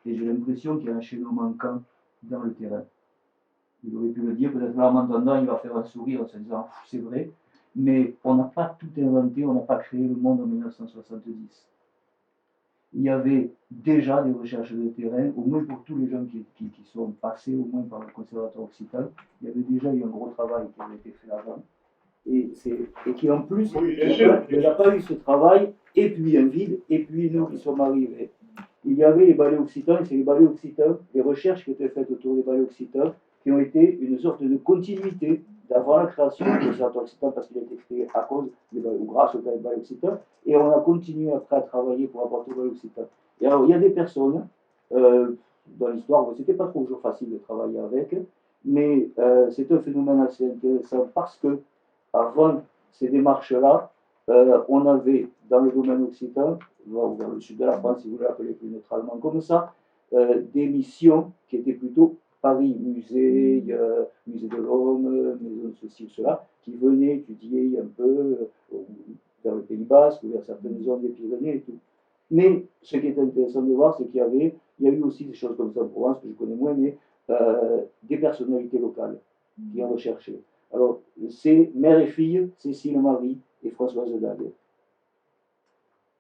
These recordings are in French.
Et j'ai l'impression qu'il y a un chaînon manquant dans le terrain. Il aurait pu le dire, peut-être là en m'entendant, il va faire un sourire en se disant c'est vrai, mais on n'a pas tout inventé, on n'a pas créé le monde en 1970. Il y avait déjà des recherches de terrain, au moins pour tous les gens qui sont passés au moins par le conservatoire occitan, il y avait déjà eu un gros travail qui avait été fait avant. Et qui en plus, oui, il n'a pas eu ce travail, et puis un vide, et puis nous qui sommes arrivés. Il y avait les ballets occitans, et c'est les ballets occitans, les recherches qui étaient faites autour des ballets occitans, qui ont été une sorte de continuité d'avant la création du conservatoire occitan, parce qu'il a été créé à cause des ballets, ou grâce aux ballets occitans, et on a continué après à travailler pour apporter le ballet occitan. Et alors, il y a des personnes, dans l'histoire, c'était pas toujours facile de travailler avec, mais c'est un phénomène assez intéressant parce que avant ces démarches-là, on avait dans le domaine occitan, ou dans le sud de la France, si vous l'appelez plus neutralement comme ça, des missions qui étaient plutôt Paris, musée, musée de l'homme, maison de ceci ou cela, qui venaient étudier un peu vers le Pays Basque ou vers certaines zones des Pyrénées et tout. Mais ce qui est intéressant de voir, c'est qu'il y a eu aussi des choses comme ça en Provence, que je connais moins, mais des personnalités locales qui ont recherché. Alors, c'est mère et fille, Cécile Marie et Françoise Dague.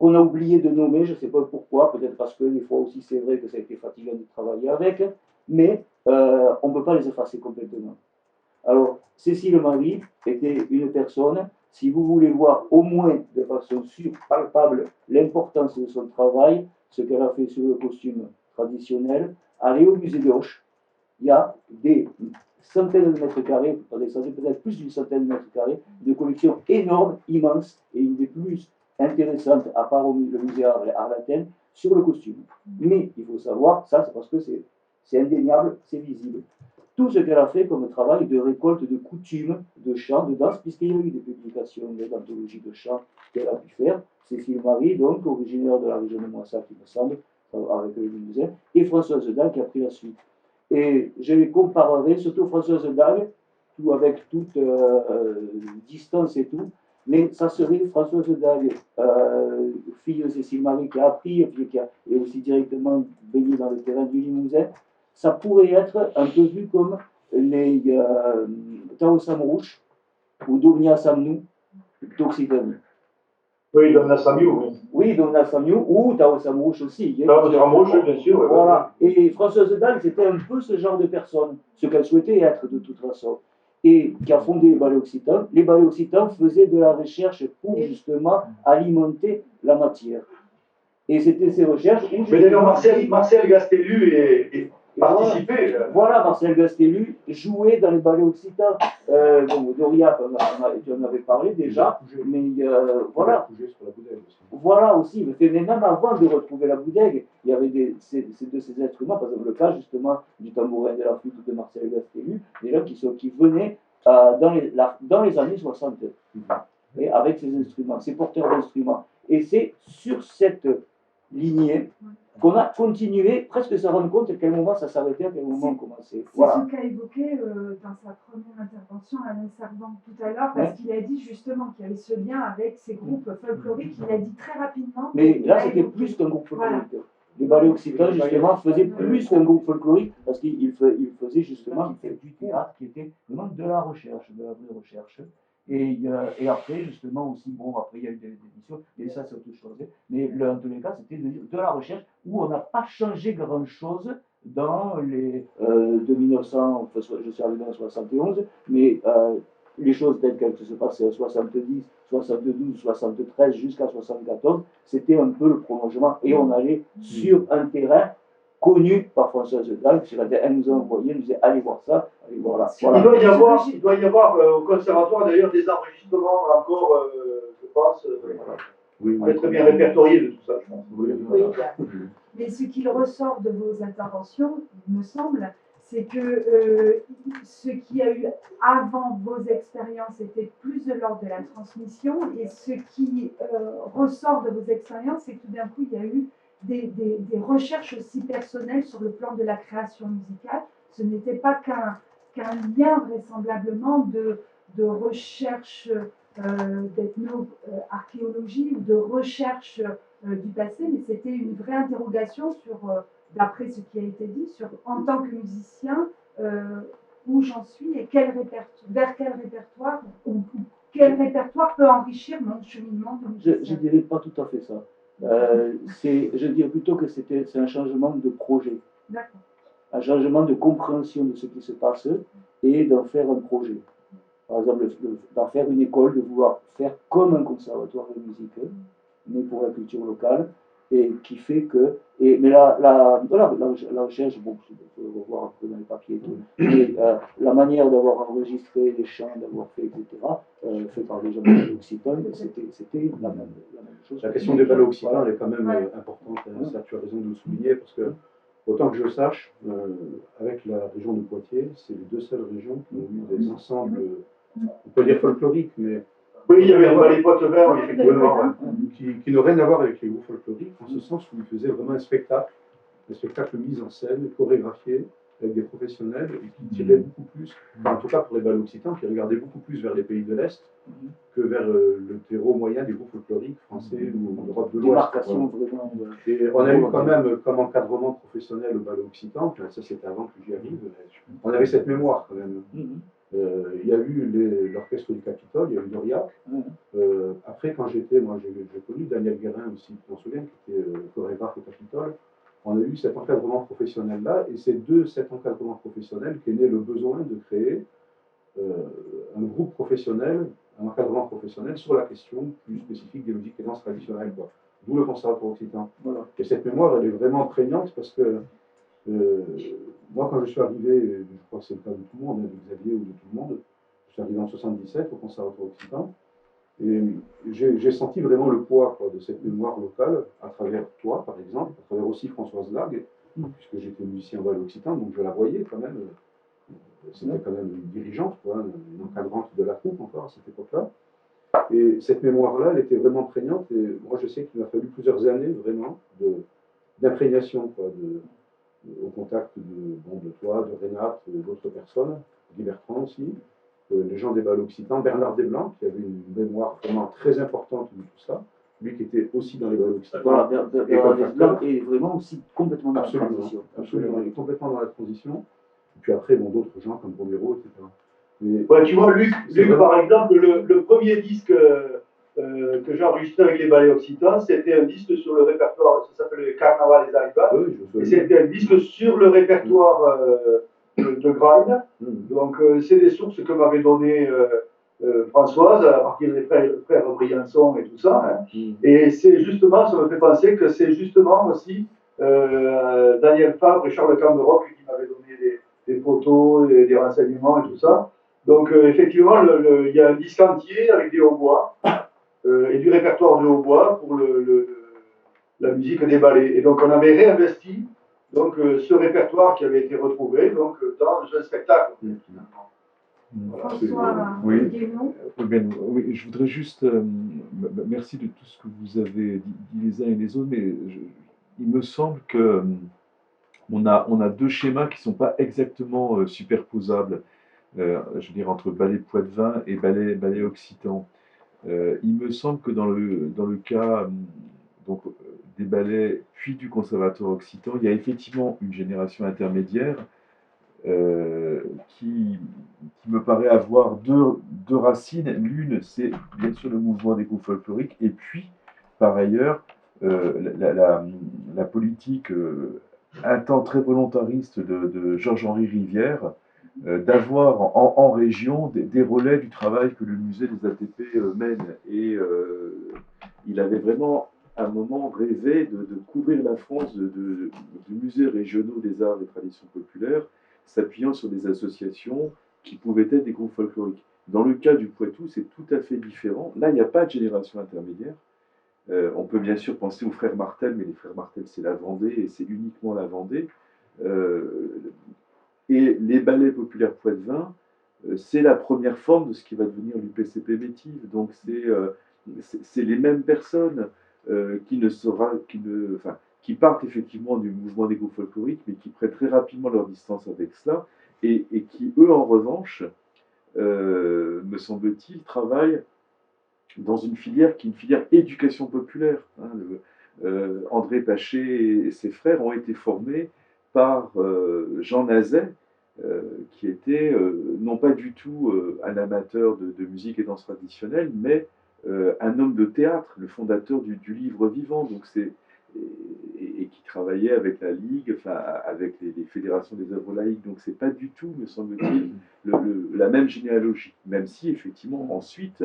On a oublié de nommer, je ne sais pas pourquoi, peut-être parce que des fois aussi c'est vrai que ça a été fatigant de travailler avec, mais on ne peut pas les effacer complètement. Alors, Cécile Marie était une personne, si vous voulez voir au moins de façon palpable l'importance de son travail, ce qu'elle a fait sur le costume traditionnel, allez au musée de Hoche. Il y a des centaines de mètres carrés, peut-être plus d'une centaine de mètres carrés, de collections énormes, immenses, et une des plus intéressantes, à part le musée Arlaten, sur le costume. Mais il faut savoir, ça c'est parce que c'est indéniable, c'est visible. Tout ce qu'elle a fait comme travail de récolte de coutumes, de chants, de danse, puisqu'il y a eu des publications d'anthologies de chants qu'elle a pu faire. Cécile Marie, donc, originaire de la région de Moissat, il me semble, avec le musée, et Françoise Dague qui a pris la suite. Et je les comparerai, surtout Françoise Dague, tout avec toute distance et tout, mais ça serait Françoise Dague, fille de Cécile Marie qui a appris, qui a, et aussi directement baigné dans le terrain du Limousin. Ça pourrait être un peu vu comme les Tao Samrouch ou Domnia Samnou d'Occitanie. Oui, Domnia Samnou, oui. Oui, Domnia Samnou ou Tao Samrouch aussi. Tao Samrouch, bien sûr. Voilà. Et Françoise Dague, c'était un peu ce genre de personne, ce qu'elle souhaitait être de toute façon. Et qui a fondé les ballets occitans. Les ballets occitans faisaient de la recherche pour justement alimenter la matière. Et c'était ces recherches où... Mais d'ailleurs, Marcel Gastelu est participé. Voilà, Marcel Gastelu jouait dans les ballets occitans. Bon, Doria, tu en avais parlé déjà, mais voilà. Voilà aussi, mais même avant de retrouver la boudègue, il y avait de ces instruments, par exemple le cas justement du tambourin de la flûte de Marcel Gastelu, des gens qui venaient dans les années 60, et avec ces instruments, ces porteurs d'instruments. Et c'est sur cette lignée qu'on a continué presque se rendre compte à quel moment ça s'arrêtait, à quel moment on commençait. Voilà. C'est ce qu'a évoqué dans sa première intervention Alain Servan tout à l'heure, parce qu'il a dit justement qu'il y avait ce lien avec ces groupes folkloriques, il a dit très rapidement. Mais là, c'était plus qu'un groupe folklorique. Voilà. Les ballets occitans, justement, faisaient plus qu'un groupe folklorique, parce qu'ils faisaient justement du théâtre qui était vraiment de la recherche, de la vraie recherche. Et après, justement, aussi, bon, après, il y a eu des émissions, et ça, c'est autre chose. Mais en tous les cas, c'était de la recherche où on n'a pas changé grand-chose dans les... de 1900, enfin, je suis arrivé en 71, mais les choses telles qu'elles se passaient en 70, 72, 73 jusqu'à 74, c'était un peu le prolongement. Et on allait sur un terrain connu par Françoise Dague, elle nous a envoyé, elle nous disait allez voir ça, allez voir là. Voilà. Il doit y avoir au conservatoire d'ailleurs des enregistrements encore, je pense, très bien répertoriés de tout ça, je pense. Oui. Mais ce qu'il ressort de vos interventions, il me semble, c'est que ce qui a eu avant vos expériences était plus de l'ordre de la transmission, et ce qui ressort de vos expériences, c'est que tout d'un coup, il y a eu des recherches aussi personnelles sur le plan de la création musicale. Ce n'était pas qu'un lien vraisemblablement de recherche d'ethno-archéologie ou de recherche du passé, mais c'était une vraie interrogation sur d'après ce qui a été dit, sur en tant que musicien, où j'en suis et vers quel répertoire, ou quel répertoire peut enrichir mon cheminement de musicien. Je ne dirais pas tout à fait ça. Je dirais plutôt que c'est un changement de projet. D'accord. Un changement de compréhension de ce qui se passe et d'en faire un projet. Par exemple, d'en faire une école, de vouloir faire comme un conservatoire de musique, mais pour la culture locale, et qui fait que. Mais voilà, la recherche, bon, il faut revoir un peu dans les papiers et tout, mais la manière d'avoir enregistré les chants, d'avoir fait, etc., fait par les gens de l'Occitan, c'était la même chose. La question des ballets occitans, elle est quand même importante, ça tu as raison de le souligner, parce que, autant que je sache, avec la région de Poitiers, c'est les deux seules régions qui ont eu des ensembles, on peut dire folkloriques, mais oui, il y avait un ballet Poitevin, effectivement, qui n'ont rien à voir avec les groupes folkloriques, en ce sens où ils faisaient vraiment un spectacle mis en scène, chorégraphié, avec des professionnels, et qui tiraient beaucoup plus, enfin, en tout cas pour les ballets occitans, qui regardaient beaucoup plus vers les pays de l'Est que vers le terreau moyen des groupes folkloriques français ou d'Europe de l'Ouest. Et on a eu quand même comme encadrement professionnel au ballet occitan, ça c'était avant que j'y arrive, on avait cette mémoire quand même. Il y a eu l'orchestre du Capitole, il y a eu Doriac. Après, quand j'ai connu Daniel Guérin aussi, tu t'en souviens, qui était chorégraphe au Capitole. On a eu cet encadrement professionnel-là, et c'est de cet encadrement professionnel qu'est né le besoin de créer un groupe professionnel, un encadrement professionnel sur la question plus spécifique des musiques et danses traditionnelles, d'où le conservatoire occitan. Voilà. Et cette mémoire, elle est vraiment prégnante parce que moi, quand je suis arrivé, je crois que c'est le cas de tout le monde, de Xavier ou de tout le monde, je suis arrivé en 77 au conservatoire occitan, et j'ai senti vraiment le poids de cette mémoire locale à travers toi, par exemple, à travers aussi Françoise Lague, puisque j'étais musicien au ballet occitan, donc je la voyais quand même. C'était quand même une dirigeante, une encadrante de la troupe encore à cette époque-là. Et cette mémoire-là, elle était vraiment prégnante. Et moi, je sais qu'il m'a fallu plusieurs années vraiment d'imprégnation, au contact de toi, de Renate, d'autres personnes, Guy Bertrand aussi, les gens des ballets occitans, Bernard Desblancs, qui avait une mémoire vraiment très importante de tout ça, lui qui était aussi dans les ballets occitans. Voilà, Bernard Desblancs est vraiment aussi complètement dans la transition. Absolument, il est complètement dans la transition. Et puis après, d'autres gens comme Romero, etc. Mais, tu vois, Luc par exemple, le premier disque que j'ai enregistré avec les ballets occitans, c'était un disque sur le répertoire, ça s'appelle le Carnaval des Arribas, et c'était un disque sur le répertoire de Grail. Donc c'est des sources que m'avait donné Françoise à partir des frères Briançon et tout ça. Et c'est justement, ça me fait penser que c'est justement aussi Daniel Fabre et Charles Camberoc qui m'avaient donné des photos, des renseignements et tout ça. Donc effectivement, il y a un disque entier avec des hautbois et du répertoire de hautbois pour la musique des ballets. Et donc on avait réinvesti ce répertoire qui avait été retrouvé dans un spectacle. François, oui, je voudrais juste, merci de tout ce que vous avez dit les uns et les autres, mais il me semble que on a deux schémas qui ne sont pas exactement superposables, je veux dire, entre ballet poitevin et ballet occitan. Il me semble que dans le cas des ballets puis du conservatoire occitan, il y a effectivement une génération intermédiaire qui me paraît avoir deux racines. L'une, c'est bien sûr le mouvement des groupes folkloriques, et puis, par ailleurs, la politique un temps très volontariste de Georges-Henri Rivière, d'avoir en région des relais du travail que le musée des ATP mène. Et il avait vraiment, à un moment, rêvé de couvrir la France de musées régionaux des arts et traditions populaires, s'appuyant sur des associations qui pouvaient être des groupes folkloriques. Dans le cas du Poitou, c'est tout à fait différent. Là, il n'y a pas de génération intermédiaire. On peut bien sûr penser aux frères Martel, mais les frères Martel, c'est la Vendée, et c'est uniquement la Vendée. Et les ballets populaires poitevins, c'est la première forme de ce qui va devenir l'UPCP Métive. Donc c'est les mêmes personnes qui partent effectivement du mouvement des groupes folkloriques, mais qui prennent très rapidement leur distance avec cela, et qui, eux, en revanche, me semble-t-il, travaillent dans une filière qui est une filière éducation populaire. André Paché et ses frères ont été formés par Jean Nazet, qui était non pas du tout un amateur de musique et danse traditionnelle, mais un homme de théâtre, le fondateur du Livre Vivant, donc et qui travaillait avec la Ligue, enfin avec les fédérations des œuvres laïques. Donc c'est pas du tout, me semble-t-il, la même généalogie, même si effectivement ensuite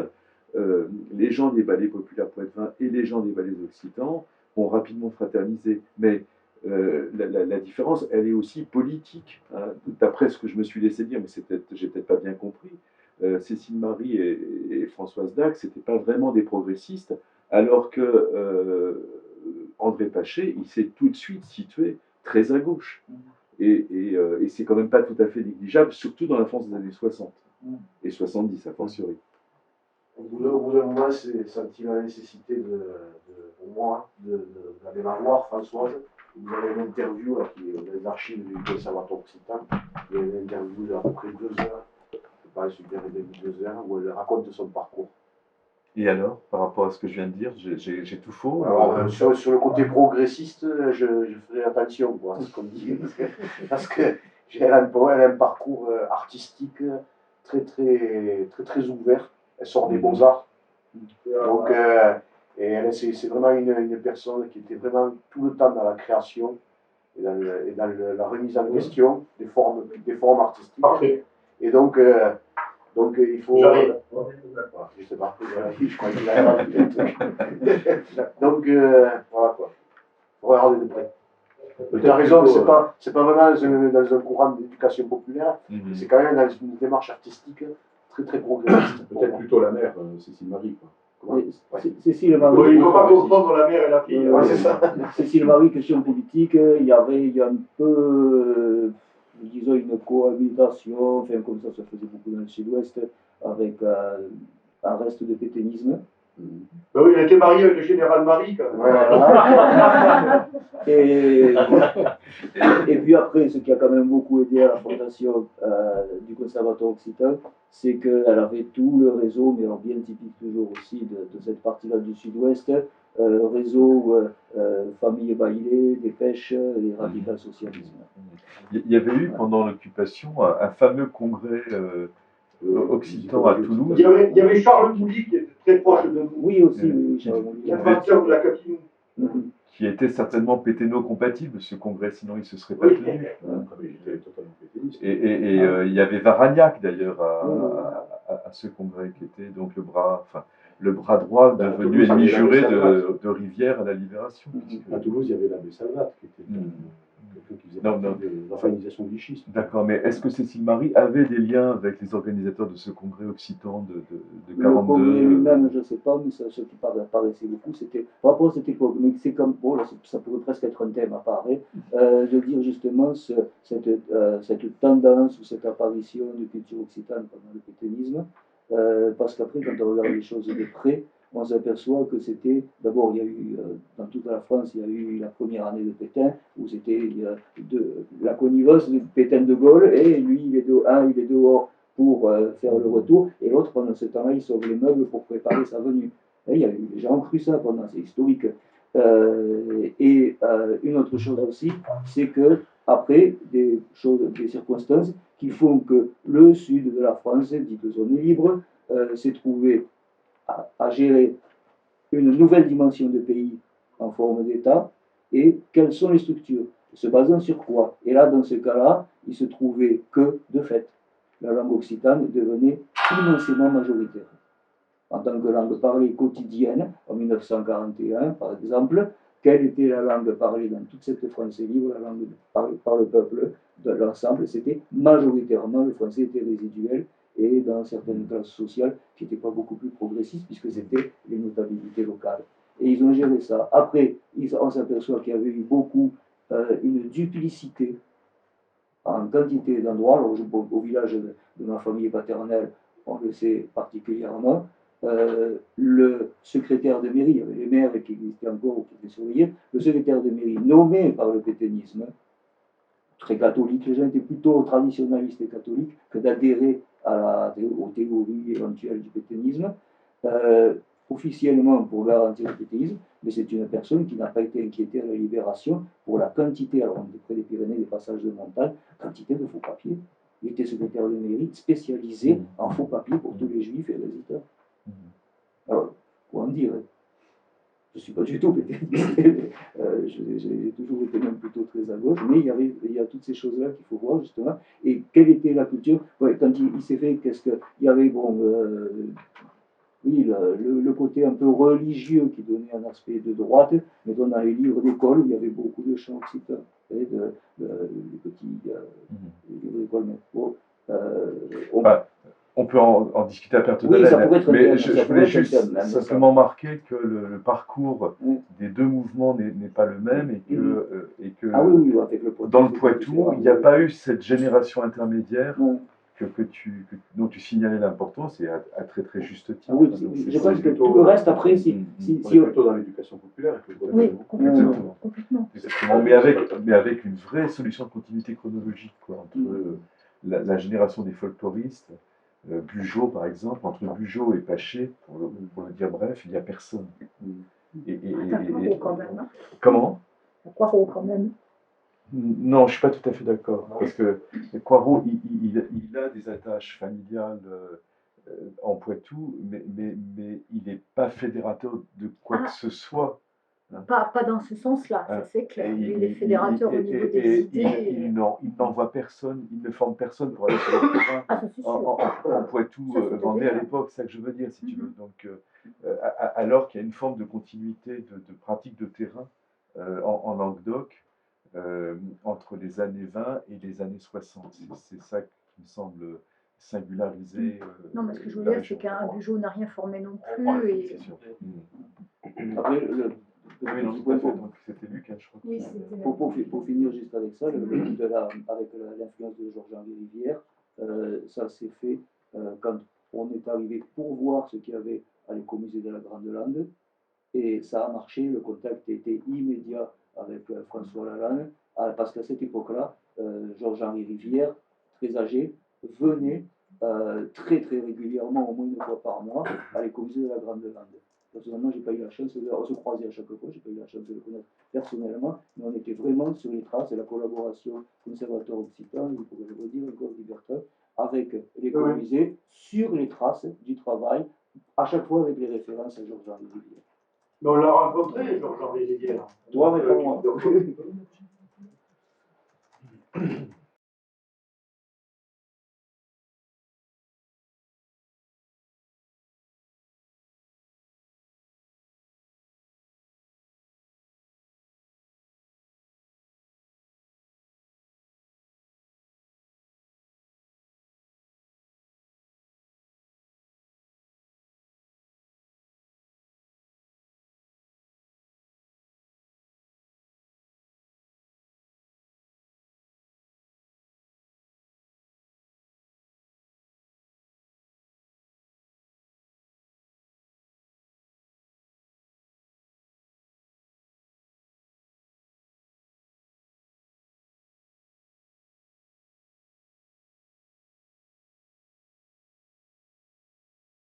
les gens des ballets populaires poitevins et les gens des ballets occitans ont rapidement fraternisé. Mais la différence, elle est aussi politique, hein. D'après ce que je me suis laissé dire, mais j'ai peut-être pas bien compris. Cécile Marie et Françoise Dax n'étaient pas vraiment des progressistes, alors que André Paché, il s'est tout de suite situé très à gauche. Et c'est quand même pas tout à fait négligeable, surtout dans la France des années 60 et 70, a fortiori. Au bout d'un moment, c'est senti la nécessité pour moi d'aller la voir, Françoise. Vous avez une interview là, qui est dans les archives du Conservatoire occitan. Il y a une interview d'à peu près 2 heures, je pense, une période de 2 heures, où elle raconte son parcours. Et alors, par rapport à ce que je viens de dire, j'ai tout faux? Alors, sur le côté progressiste, je ferai attention quoi, à ce qu'on dit, parce que elle a un parcours artistique très ouvert. Elle sort des beaux-arts. Donc, et c'est vraiment une personne qui était vraiment tout le temps dans la création et dans la remise en question des formes artistiques. Parfait. Et donc il faut. J'arrive. Voilà, je sais pas, je crois qu'il a donc, voilà quoi. Faut regarder de près. Tu as raison, c'est pas vraiment dans un courant d'éducation populaire, c'est quand même dans une démarche artistique très progressiste. Peut-être plutôt la mère, Cécile Marie, quoi. Cécile Marie. Il ne faut pas confondre la mère et la fille. Ouais, c'est ça. Cécile Marie, question politique, il y a un peu, disons, une cohabitation, enfin comme ça se faisait beaucoup dans le sud-ouest, avec un reste de pétainisme. Ben oui, elle était mariée avec le général Marie, quand même. Voilà. Et puis après, ce qui a quand même beaucoup aidé à la fondation du Conservatoire occitan, c'est qu'elle avait tout le réseau, mais alors bien typique toujours aussi de cette partie-là du sud-ouest, réseau famille bailée, des pêches et radical socialisme. Il y avait eu pendant l'occupation un fameux congrès occitan à Toulouse. Il y avait Charles Bouly qui était très proche de nous. Oui, aussi, oui, Charles Bouly. L'inventeur de la Capinou. Qui était certainement péténo-compatible, ce congrès, sinon il ne se serait pas tenu. Et il y avait Varagnac d'ailleurs à ce congrès, qui était donc le bras droit devenu ennemi juré de Rivière à la Libération. À Toulouse, il y avait l'abbé Salvat, qui était quelqu'un qui faisait de l'organisation vichyste. D'accord, mais est-ce que Cécile Marie avait des liens avec les organisateurs de ce congrès occitan de 42? Le congrès lui-même, je ne sais pas, mais ce qui paraissait beaucoup, c'était par rapport à cette époque, mais c'est comme, bon, là, ça pourrait presque être un thème à part, de dire justement cette tendance ou cette apparition de culture occitane pendant le pétainisme, parce qu'après, quand on regarde les choses de près, on s'aperçoit que c'était, d'abord, il y a eu, dans toute la France, il y a eu la première année de Pétain, où c'était la connivence de Pétain de Gaulle, et lui, il est dehors pour faire le retour, et l'autre, pendant ce temps-là, il sauve les meubles pour préparer sa venue. Et il y a eu, les gens ont cru ça pendant, c'est historique. Une autre chose aussi, c'est que après, des circonstances qui font que le sud de la France, dite zone libre, s'est trouvé à gérer une nouvelle dimension de pays en forme d'État, et quelles sont les structures, se basant sur quoi. Et là, dans ce cas-là, il se trouvait que, de fait, la langue occitane devenait immensément majoritaire. En tant que langue parlée quotidienne, en 1941, par exemple, quelle était la langue parlée dans toute cette France libre, la langue parlée par le peuple de l'ensemble? C'était majoritairement, le français était résiduel, et dans certaines classes sociales qui n'étaient pas beaucoup plus progressistes, puisque c'était les notabilités locales. Et ils ont géré ça. Après, on s'aperçoit qu'il y avait eu beaucoup, une duplicité en quantité d'endroits. Alors, au village de ma famille paternelle, on le sait particulièrement, le secrétaire de mairie, il y avait les maires qui existaient encore ou qui étaient surveillés, le secrétaire de mairie nommé par le pétainisme, très catholique, les gens étaient plutôt traditionnalistes et catholiques que d'adhérer aux théories éventuelles du pétainisme, officiellement pour garantir le pétéisme, mais c'est une personne qui n'a pas été inquiétée à la Libération pour la quantité, alors on est près des Pyrénées, des passages de montagne, quantité de faux papiers. Il était secrétaire de mairie spécialisé en faux papiers pour tous les juifs et les visiteurs. Alors, quoi en dire? Je ne suis pas du tout pétéiste, j'ai toujours été même plutôt très à gauche, mais il y a toutes ces choses-là qu'il faut voir justement. Et quelle était la culture? Ouais, quand il s'est fait, qu'est-ce qu'il y avait? Bon, oui, le côté un peu religieux qui donnait un aspect de droite, mais dans les livres d'école, il y avait beaucoup de chants occitans, des petits livres d'école. Mais bon, on peut en discuter à perte oui, d'haleine, mais je voulais juste simplement marquer que le parcours des deux mouvements n'est pas le même et que ah, oui, avec dans le Poitou, il n'y a pas eu cette génération intermédiaire dont tu signalais l'importance et à très très juste titre. Ah oui, je pense que tout le reste après, on est plutôt dans l'éducation populaire. Oui, complètement. Exactement, mais avec une vraie solution de continuité chronologique entre la génération des folkloristes, Bugeaud par exemple, entre Bugeaud et Paché, pour le dire bref, il n'y a personne. Poirot quand même. Hein. Comment? Poirot quand même. Non, je ne suis pas tout à fait d'accord, parce que Poirot, il a des attaches familiales en Poitou, mais il n'est pas fédérateur de quoi que ce soit. Hein. Pas dans ce sens-là, ça c'est clair. Il est fédérateur au niveau des idées. Il n'envoie personne, il ne forme personne pour aller sur le terrain en Poitou, Vendée à l'époque, c'est ça que je veux dire, si tu veux. Donc, alors qu'il y a une forme de continuité de pratique de terrain en Languedoc, entre les années 20 et les années 60. C'est ça qui me semble singulariser. Non, mais ce que je veux dire, c'est qu'un Bugeaud n'a rien formé non plus. Et... Après, c'était Luc, je crois. Oui, pour finir juste avec ça, avec l'influence de Georges-Henri Rivière, ça s'est fait quand on est arrivé pour voir ce qu'il y avait à l'écomusée de la Grande Lande, et ça a marché, le contact était immédiat avec François Lalanne, parce qu'à cette époque-là, Georges-Henri Rivière, très âgé, venait très très régulièrement, au moins une fois par mois, à l'écomusée de la Grande Lande. Personnellement, je n'ai pas eu la chance on se croisait à chaque fois, je n'ai pas eu la chance de le connaître personnellement, mais on était vraiment sur les traces et la collaboration conservateur occitan, il pourrait le redire encore libertin, avec l'écomusée sur les traces du travail, à chaque fois avec les références à Georges-Henri Rivière. Mais on l'a rencontré, Georges-Henri Rivière. Toi, réponds-moi.